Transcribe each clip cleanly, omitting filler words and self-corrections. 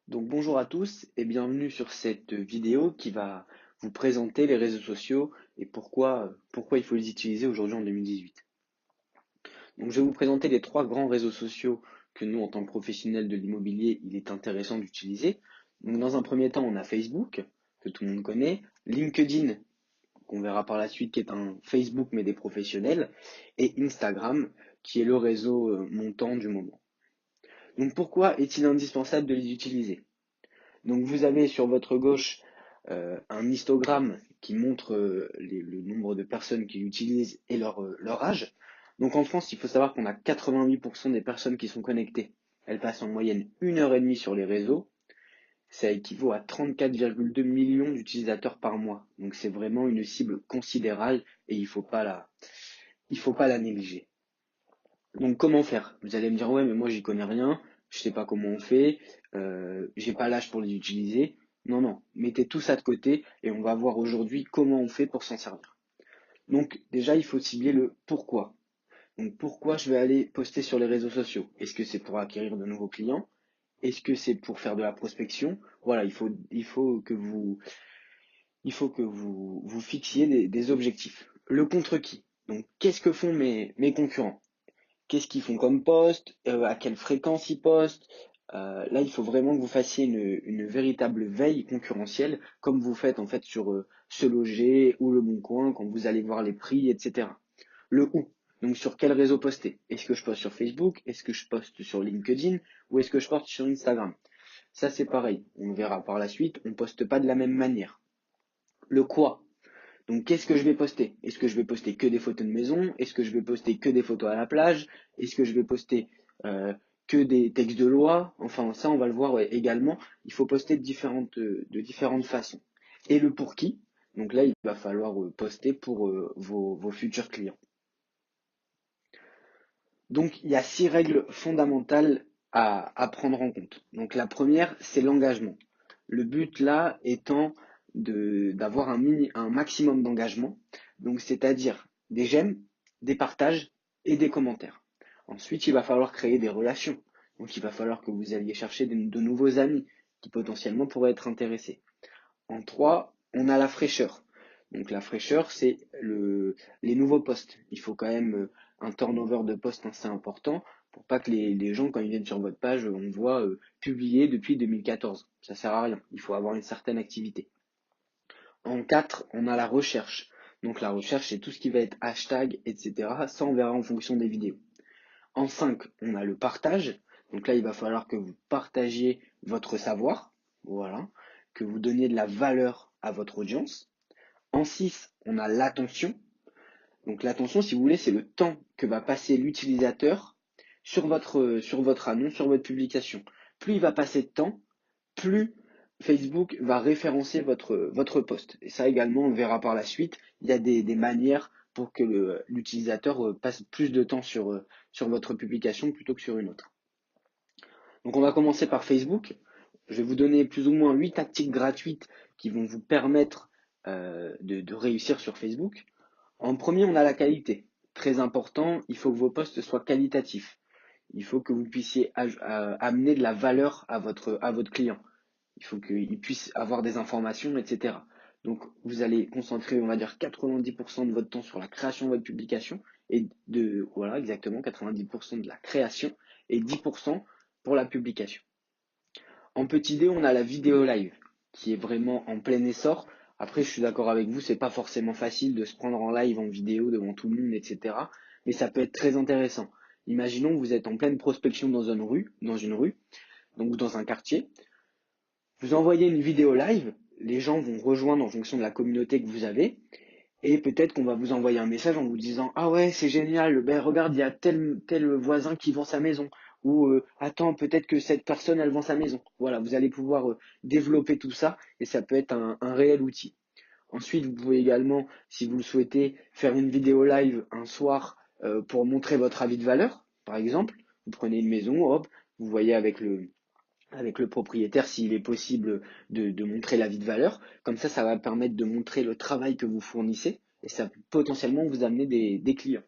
Donc bonjour à tous et bienvenue sur cette vidéo qui va vous présenter les réseaux sociaux et pourquoi il faut les utiliser aujourd'hui en 2018. Donc je vais vous présenter les trois grands réseaux sociaux que nous, en tant que professionnels de l'immobilier, il est intéressant d'utiliser. Donc dans un premier temps, on a Facebook, que tout le monde connaît, LinkedIn, qu'on verra par la suite, qui est un Facebook mais des professionnels, et Instagram, qui est le réseau montant du moment. Donc pourquoi est-il indispensable de les utiliser? Donc vous avez sur votre gauche un histogramme qui montre le nombre de personnes qui l'utilisent et leur âge. Donc en France, il faut savoir qu'on a 88% des personnes qui sont connectées. Elles passent en moyenne 1 heure et demie sur les réseaux. Ça équivaut à 34,2 millions d'utilisateurs par mois. Donc c'est vraiment une cible considérable et il faut pas la négliger. Donc comment faire? Vous allez me dire ouais mais moi j'y connais rien, je sais pas comment on fait, j'ai pas l'âge pour les utiliser. Non, non, mettez tout ça de côté et on va voir aujourd'hui comment on fait pour s'en servir. Donc déjà il faut cibler le pourquoi. Donc pourquoi je vais aller poster sur les réseaux sociaux? Est-ce que c'est pour acquérir de nouveaux clients? Est-ce que c'est pour faire de la prospection? Voilà, il faut que vous fixiez des objectifs. Le contre qui? Donc qu'est-ce que font mes concurrents? Qu'est-ce qu'ils font comme poste, à quelle fréquence ils postent. Là, il faut vraiment que vous fassiez une véritable veille concurrentielle, comme vous faites en fait sur Se Loger ou Le Bon Coin, quand vous allez voir les prix, etc. Le où, donc sur quel réseau poster. Est-ce que je poste sur Facebook? Est-ce que je poste sur LinkedIn? Ou est-ce que je poste sur Instagram? Ça, c'est pareil. On le verra par la suite. On poste pas de la même manière. Le quoi. Donc, qu'est-ce que je vais poster? Est-ce que je vais poster que des photos de maison? Est-ce que je vais poster que des photos à la plage? Est-ce que je vais poster que des textes de loi? Enfin, ça, on va le voir également. Il faut poster de différentes façons. Et le pour qui? Donc là, il va falloir poster pour vos futurs clients. Donc, il y a 6 règles fondamentales à prendre en compte. Donc, la première, c'est l'engagement. Le but là étant d'avoir un maximum d'engagement. Donc, c'est-à-dire des j'aime, des partages et des commentaires. Ensuite, il va falloir créer des relations. Donc, il va falloir que vous alliez chercher de nouveaux amis qui potentiellement pourraient être intéressés. En 3, on a la fraîcheur. Donc la fraîcheur, c'est les nouveaux postes. Il faut quand même un turnover de postes assez important pour pas que les gens, quand ils viennent sur votre page, on voit publié depuis 2014. Ça sert à rien. Il faut avoir une certaine activité. En 4, on a la recherche. Donc la recherche, c'est tout ce qui va être hashtag, etc. Ça, on verra en fonction des vidéos. En 5, on a le partage. Donc là, il va falloir que vous partagiez votre savoir. Voilà. Que vous donniez de la valeur à votre audience. En 6, on a l'attention. Donc l'attention, si vous voulez, c'est le temps que va passer l'utilisateur sur votre annonce, sur votre publication. Plus il va passer de temps, plus Facebook va référencer votre post. Et ça également, on le verra par la suite. Il y a des manières pour que l'utilisateur passe plus de temps sur votre publication plutôt que sur une autre. Donc on va commencer par Facebook. Je vais vous donner plus ou moins 8 tactiques gratuites qui vont vous permettre de réussir sur Facebook. En premier, on a la qualité. Très important, il faut que vos posts soient qualitatifs. Il faut que vous puissiez amener de la valeur à votre client. Il faut qu'il puisse avoir des informations, etc. Donc, vous allez concentrer, on va dire, 90% de votre temps sur la création de votre publication voilà, exactement, 90% de la création et 10% pour la publication. En petit dé, on a la vidéo live qui est vraiment en plein essor. Après, je suis d'accord avec vous, c'est pas forcément facile de se prendre en live en vidéo devant tout le monde, etc. Mais ça peut être très intéressant. Imaginons que vous êtes en pleine prospection dans une rue, donc dans un quartier. Vous envoyez une vidéo live, les gens vont rejoindre en fonction de la communauté que vous avez, et peut-être qu'on va vous envoyer un message en vous disant ah ouais c'est génial, ben regarde il y a tel voisin qui vend sa maison, ou attends peut-être que cette personne elle vend sa maison. Voilà, vous allez pouvoir développer tout ça et ça peut être un réel outil. Ensuite vous pouvez également, si vous le souhaitez, faire une vidéo live un soir pour montrer votre avis de valeur. Par exemple, vous prenez une maison, hop, vous voyez avec le propriétaire s'il est possible de montrer l'avis de valeur. Comme ça va permettre de montrer le travail que vous fournissez et ça peut potentiellement vous amener des clients.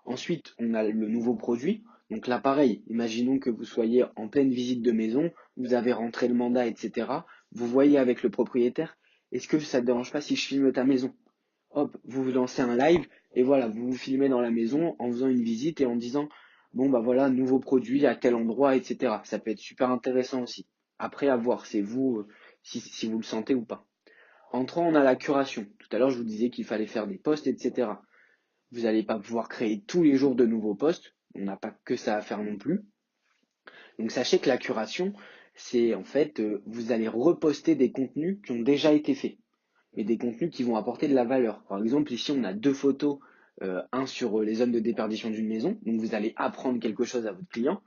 Ensuite, on a le nouveau produit. Donc là, pareil, imaginons que vous soyez en pleine visite de maison, vous avez rentré le mandat, etc. Vous voyez avec le propriétaire, est-ce que ça ne te dérange pas si je filme ta maison? Hop, vous vous lancez un live et voilà, vous vous filmez dans la maison en faisant une visite et en disant, bon bah voilà, nouveau produit à tel endroit, etc. Ça peut être super intéressant aussi. Après, à voir, c'est vous, si vous le sentez ou pas. Entrant, on a la curation. Tout à l'heure, je vous disais qu'il fallait faire des posts, etc. Vous n'allez pas pouvoir créer tous les jours de nouveaux posts. On n'a pas que ça à faire non plus. Donc sachez que la curation, c'est en fait, vous allez reposter des contenus qui ont déjà été faits, mais des contenus qui vont apporter de la valeur. Par exemple, ici, on a deux photos, un sur les zones de déperdition d'une maison, donc vous allez apprendre quelque chose à votre client,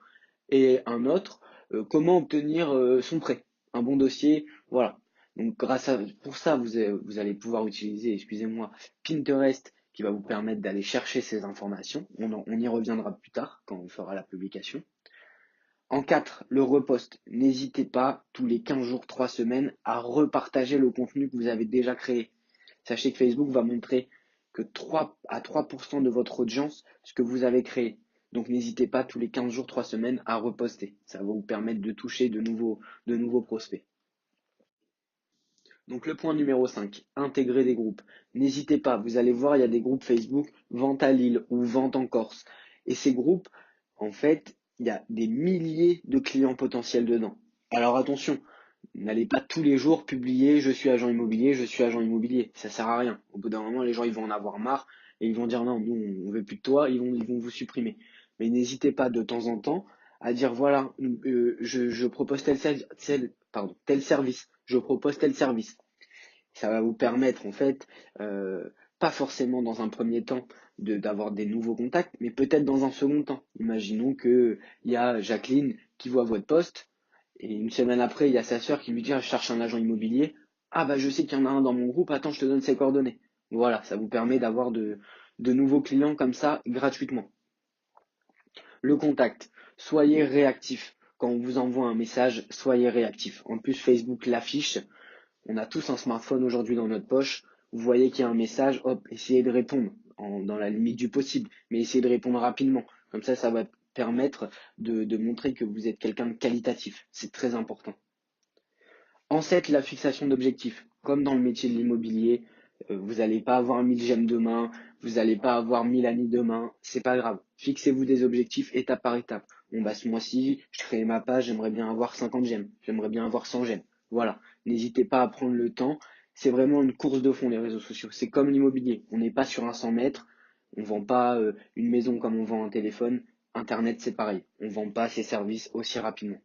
et un autre, comment obtenir son prêt, un bon dossier, voilà. Donc pour ça, vous allez pouvoir utiliser, excusez-moi, Pinterest qui va vous permettre d'aller chercher ces informations. On y reviendra plus tard quand on fera la publication. En 4, le repost. N'hésitez pas, tous les 15 jours, 3 semaines, à repartager le contenu que vous avez déjà créé. Sachez que Facebook va montrer que 3 à 3% de votre audience, ce que vous avez créé. Donc n'hésitez pas tous les 15 jours, 3 semaines à reposter. Ça va vous permettre de toucher de nouveaux prospects. Donc le point numéro 5, intégrer des groupes. N'hésitez pas, vous allez voir, il y a des groupes Facebook Vente à Lille ou Vente en Corse. Et ces groupes, en fait, il y a des milliers de clients potentiels dedans. Alors attention, n'allez pas tous les jours publier je suis agent immobilier, je suis agent immobilier. Ça sert à rien. Au bout d'un moment, les gens ils vont en avoir marre et ils vont dire non, nous on veut plus de toi, ils vont vous supprimer. Mais n'hésitez pas de temps en temps à dire voilà, je propose tel service, je propose tel service. Ça va vous permettre en fait, pas forcément dans un premier temps d'avoir des nouveaux contacts, mais peut-être dans un second temps. Imaginons que il y a Jacqueline qui voit votre poste et une semaine après il y a sa sœur qui lui dit ah, je cherche un agent immobilier. Ah bah je sais qu'il y en a un dans mon groupe, attends je te donne ses coordonnées. Voilà, ça vous permet d'avoir de nouveaux clients comme ça gratuitement. Le contact, soyez réactif. Quand on vous envoie un message, soyez réactif. En plus Facebook l'affiche. On a tous un smartphone aujourd'hui dans notre poche. Vous voyez qu'il y a un message, hop, essayez de répondre dans la limite du possible, mais essayez de répondre rapidement. Comme ça va permettre de montrer que vous êtes quelqu'un de qualitatif. C'est très important. En 7, la fixation d'objectifs. Comme dans le métier de l'immobilier, vous n'allez pas avoir 1000 j'aime demain, vous n'allez pas avoir 1000 amis demain, c'est pas grave. Fixez-vous des objectifs étape par étape. Bon bah ce mois-ci, je crée ma page, j'aimerais bien avoir 50 j'aime, j'aimerais bien avoir 100 j'aime. Voilà, n'hésitez pas à prendre le temps. C'est vraiment une course de fond les réseaux sociaux. C'est comme l'immobilier. On n'est pas sur un 100 mètres, on vend pas une maison comme on vend un téléphone. Internet c'est pareil. On vend pas ses services aussi rapidement.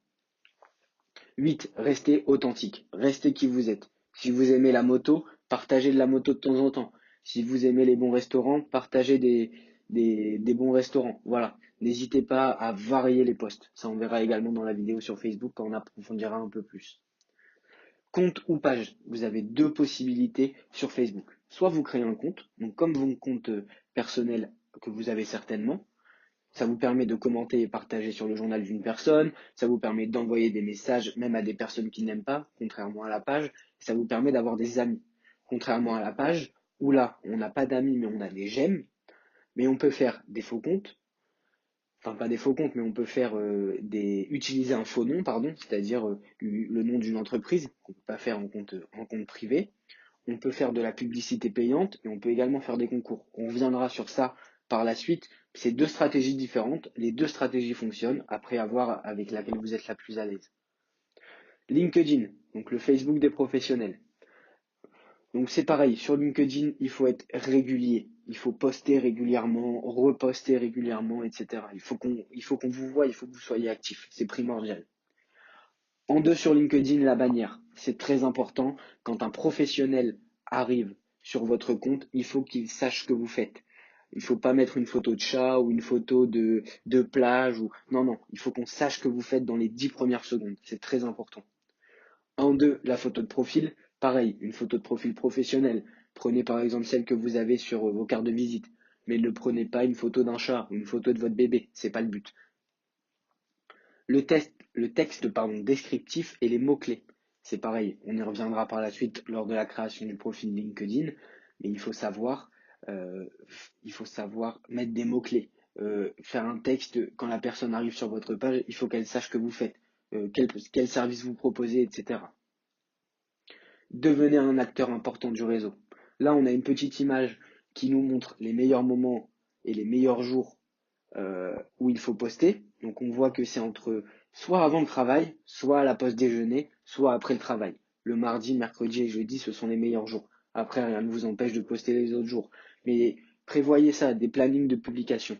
8. Restez authentique. Restez qui vous êtes. Si vous aimez la moto, partagez de la moto de temps en temps. Si vous aimez les bons restaurants, partagez des bons restaurants. Voilà. N'hésitez pas à varier les posts. Ça, on verra également dans la vidéo sur Facebook quand on approfondira un peu plus. Compte ou page. Vous avez deux possibilités sur Facebook. Soit vous créez un compte, donc comme vos comptes personnels que vous avez certainement, ça vous permet de commenter et partager sur le journal d'une personne. Ça vous permet d'envoyer des messages même à des personnes qui n'aiment pas, contrairement à la page. Ça vous permet d'avoir des amis. Contrairement à la page, où là, on n'a pas d'amis, mais on a des j'aime. Mais on peut faire des faux comptes. Enfin, pas des faux comptes, mais on peut faire utiliser un faux nom, pardon, c'est-à-dire le nom d'une entreprise qu'on ne peut pas faire en compte privé. On peut faire de la publicité payante et on peut également faire des concours. On reviendra sur ça par la suite. C'est deux stratégies différentes. Les deux stratégies fonctionnent. Après, à voir avec laquelle vous êtes la plus à l'aise. LinkedIn, donc le Facebook des professionnels. Donc c'est pareil, sur LinkedIn, il faut être régulier. Il faut poster régulièrement, reposter régulièrement, etc. Il faut qu'on vous voie, il faut que vous soyez actif. C'est primordial. En 2 sur LinkedIn, la bannière. C'est très important. Quand un professionnel arrive sur votre compte, il faut qu'il sache ce que vous faites. Il ne faut pas mettre une photo de chat ou une photo de plage. Non, non, il faut qu'on sache ce que vous faites dans les 10 premières secondes. C'est très important. En 2, la photo de profil. Pareil, une photo de profil professionnelle. Prenez par exemple celle que vous avez sur vos cartes de visite. Mais ne prenez pas une photo d'un chat ou une photo de votre bébé. C'est pas le but. Le texte descriptif et les mots-clés. C'est pareil, on y reviendra par la suite lors de la création du profil LinkedIn, mais il faut savoir mettre des mots-clés. faire un texte quand la personne arrive sur votre page, il faut qu'elle sache que vous faites, quel service vous proposez, etc. Devenez un acteur important du réseau. Là, on a une petite image qui nous montre les meilleurs moments et les meilleurs jours où il faut poster. Donc on voit que c'est entre soit avant le travail, soit à la pause déjeuner, soit après le travail. Le mardi, mercredi et jeudi, ce sont les meilleurs jours. Après, rien ne vous empêche de poster les autres jours. Mais prévoyez ça, des plannings de publication.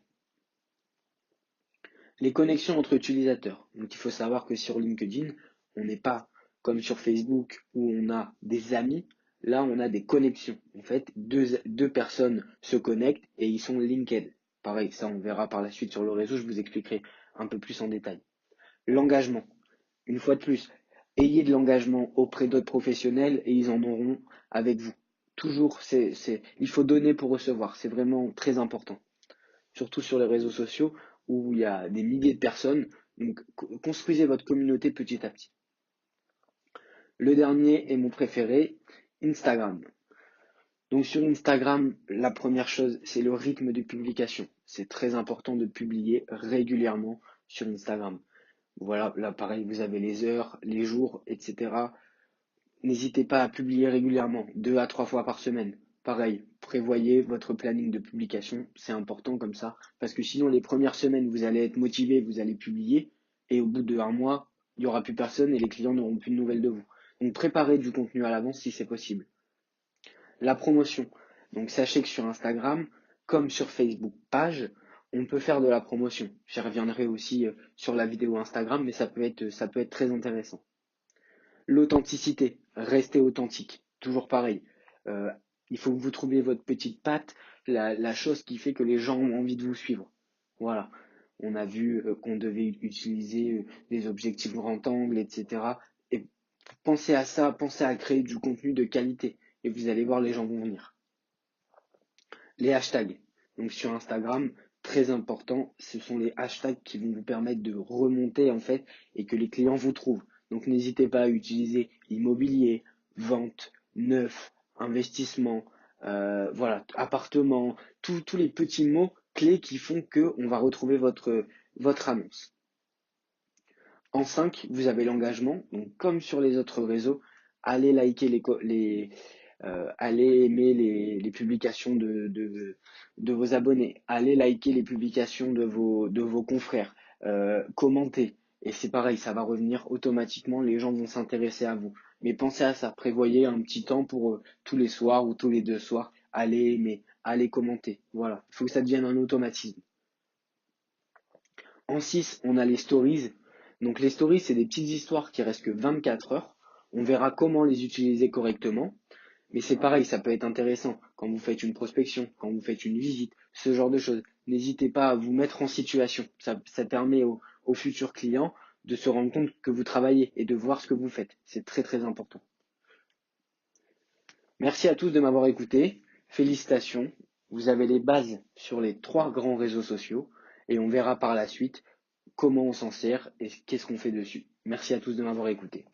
Les connexions entre utilisateurs. Donc il faut savoir que sur LinkedIn, on n'est pas comme sur Facebook où on a des amis. Là, on a des connexions. En fait, deux personnes se connectent et ils sont linked. Pareil, ça on verra par la suite sur le réseau, je vous expliquerai un peu plus en détail. L'engagement. Une fois de plus, ayez de l'engagement auprès d'autres professionnels et ils en auront avec vous. Toujours, il faut donner pour recevoir. C'est vraiment très important. Surtout sur les réseaux sociaux où il y a des milliers de personnes. Donc, construisez votre communauté petit à petit. Le dernier est mon préféré, Instagram. Donc sur Instagram, la première chose, c'est le rythme de publication. C'est très important de publier régulièrement sur Instagram. Voilà, là pareil, vous avez les heures, les jours, etc. N'hésitez pas à publier régulièrement, 2 à 3 fois par semaine. Pareil, prévoyez votre planning de publication, c'est important comme ça, parce que sinon les premières semaines, vous allez être motivé, vous allez publier, et au bout de 1 mois, il n'y aura plus personne et les clients n'auront plus de nouvelles de vous. Donc préparez du contenu à l'avance si c'est possible. La promotion. Donc sachez que sur Instagram, comme sur Facebook page, on peut faire de la promotion. J'y reviendrai aussi sur la vidéo Instagram, mais ça peut être très intéressant. L'authenticité, restez authentique, toujours pareil. Euh, il faut que vous trouviez votre petite patte, la chose qui fait que les gens ont envie de vous suivre. Voilà. On a vu qu'on devait utiliser des objectifs grand angle, etc. Et pensez à ça, pensez à créer du contenu de qualité. Et vous allez voir, les gens vont venir. Les hashtags. Donc sur Instagram, très important, ce sont les hashtags qui vont vous permettre de remonter en fait et que les clients vous trouvent. Donc n'hésitez pas à utiliser immobilier, vente, neuf, investissement, voilà, appartement, tous les petits mots clés qui font qu'on va retrouver votre annonce. En 5, vous avez l'engagement. Donc comme sur les autres réseaux, allez liker allez aimer les publications de vos abonnés, allez liker les publications de vos confrères, commentez. Et c'est pareil, ça va revenir automatiquement, les gens vont s'intéresser à vous. Mais pensez à ça, prévoyez un petit temps pour tous les soirs ou tous les 2 soirs, allez aimer, allez commenter. Voilà, il faut que ça devienne un automatisme. En 6, on a les stories. Donc les stories, c'est des petites histoires qui restent que 24 heures. On verra comment les utiliser correctement. Mais c'est pareil, ça peut être intéressant quand vous faites une prospection, quand vous faites une visite, ce genre de choses. N'hésitez pas à vous mettre en situation. Ça permet aux futurs clients de se rendre compte que vous travaillez et de voir ce que vous faites. C'est très très important. Merci à tous de m'avoir écouté. Félicitations. Vous avez les bases sur les 3 grands réseaux sociaux et on verra par la suite comment on s'en sert et qu'est-ce qu'on fait dessus. Merci à tous de m'avoir écouté.